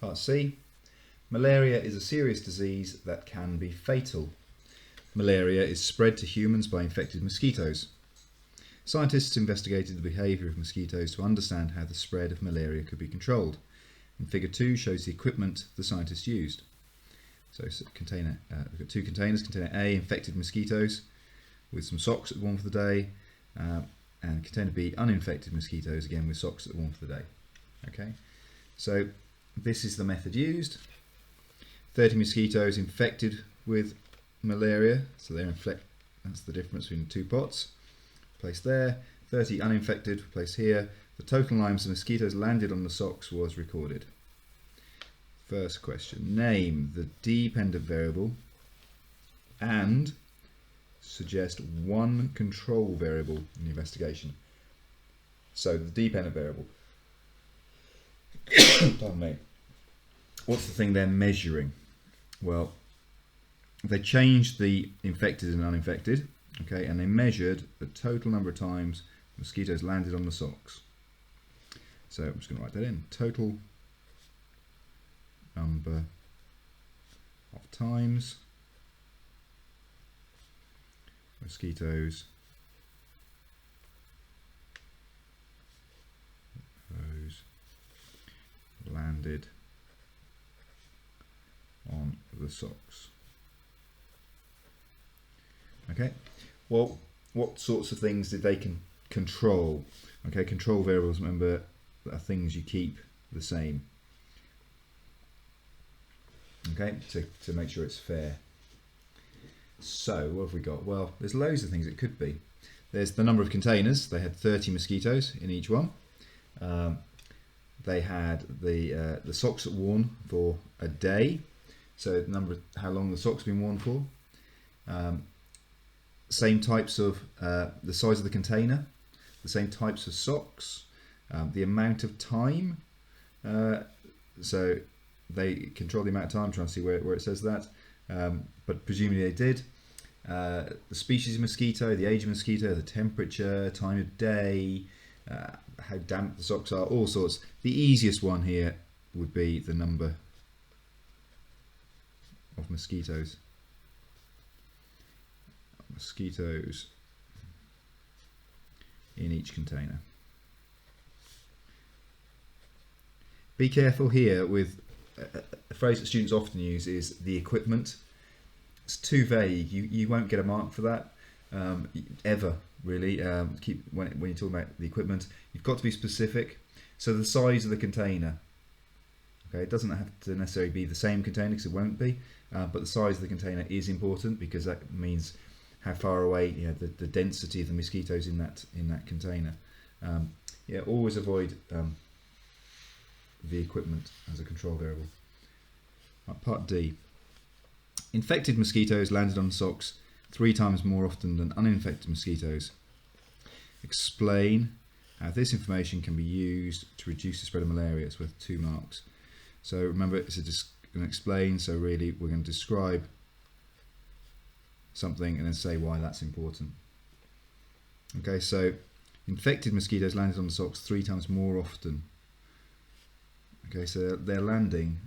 Part C. Malaria is a serious disease that can be fatal. Malaria is spread to humans by infected mosquitoes. Scientists investigated the behaviour of mosquitoes to understand how the spread of malaria could be controlled. In Figure 2 shows the equipment the scientists used. So container, we've got two containers. Container A, infected mosquitoes with some socks at warm for the day, and container B, uninfected mosquitoes, again with socks at warm for the day. Okay, so this is the method used. 30 mosquitoes infected with malaria, so that's the difference between the two pots. Placed there. 30 uninfected, placed here. The total numbers of mosquitoes landed on the socks was recorded. First question, name the dependent variable and suggest one control variable in the investigation. So the dependent variable, pardon me, what's the thing they're measuring? Well, they changed the infected and uninfected, okay, and they measured the total number of times mosquitoes landed on the socks. So I'm just going to write that in. Total number of times mosquitoes landed on the socks. Okay, well, what sorts of things did they control? Okay, control variables, remember, are things you keep the same. Okay, to make sure it's fair. So what have we got? Well, there's loads of things it could be. There's the number of containers. They had 30 mosquitoes in each one. They had the socks worn for a day. So the number of how long the socks been worn for. Same types of the size of the container, the same types of socks, the amount of time. So they control the amount of time. I'm trying to see where it says that, but presumably they did. The species of mosquito, the age of mosquito, the temperature, time of day, how damp the socks are, all sorts. The easiest one here would be the number of mosquitoes. Mosquitoes in each container. Be careful here with a phrase that students often use is the equipment. It's too vague. You won't get a mark for that ever, really. When you're talking about the equipment, you've got to be specific. So the size of the container. Okay, it doesn't have to necessarily be the same container because it won't be, but the size of the container is important because that means how far away, the density of the mosquitoes in that container. Yeah, always avoid the equipment as a control variable. Part D. Infected mosquitoes landed on socks 3 times more often than uninfected mosquitoes. Explain how this information can be used to reduce the spread of malaria. It's worth 2 marks. So remember, it's an explain, so really we're going to describe something and then say why that's important. Okay, so infected mosquitoes landed on the socks 3 times more often. Okay, so they're landing.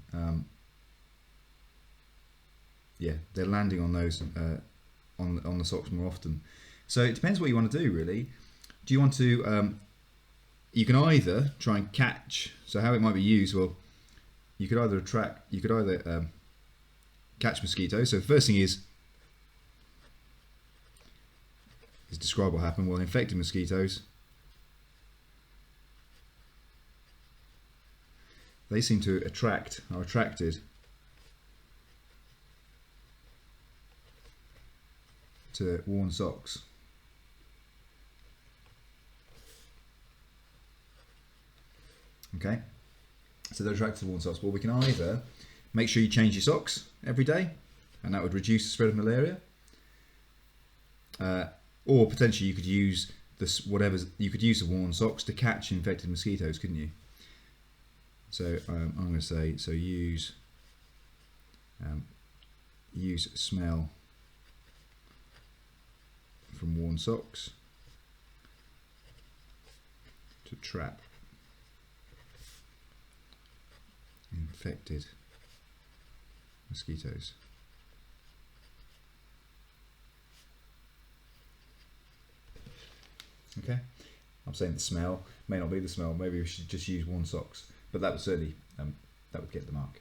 They're landing on those on the socks more often. So it depends what you want to do, really. Do you want to? You can either try and catch. So how it might be used? Well, you could either catch mosquitoes. So the first thing is describe what happened. Well, infected mosquitoes, they seem to are attracted to worn socks. Okay, so they're attracted to worn socks. Well, we can either make sure you change your socks every day, and that would reduce the spread of malaria. Or potentially you could use the worn socks to catch infected mosquitoes, couldn't you? So I'm going to say use smell from worn socks to trap infected mosquitoes. Okay, I'm saying the smell may not be the smell. Maybe we should just use worn socks, but that would certainly that would get the mark.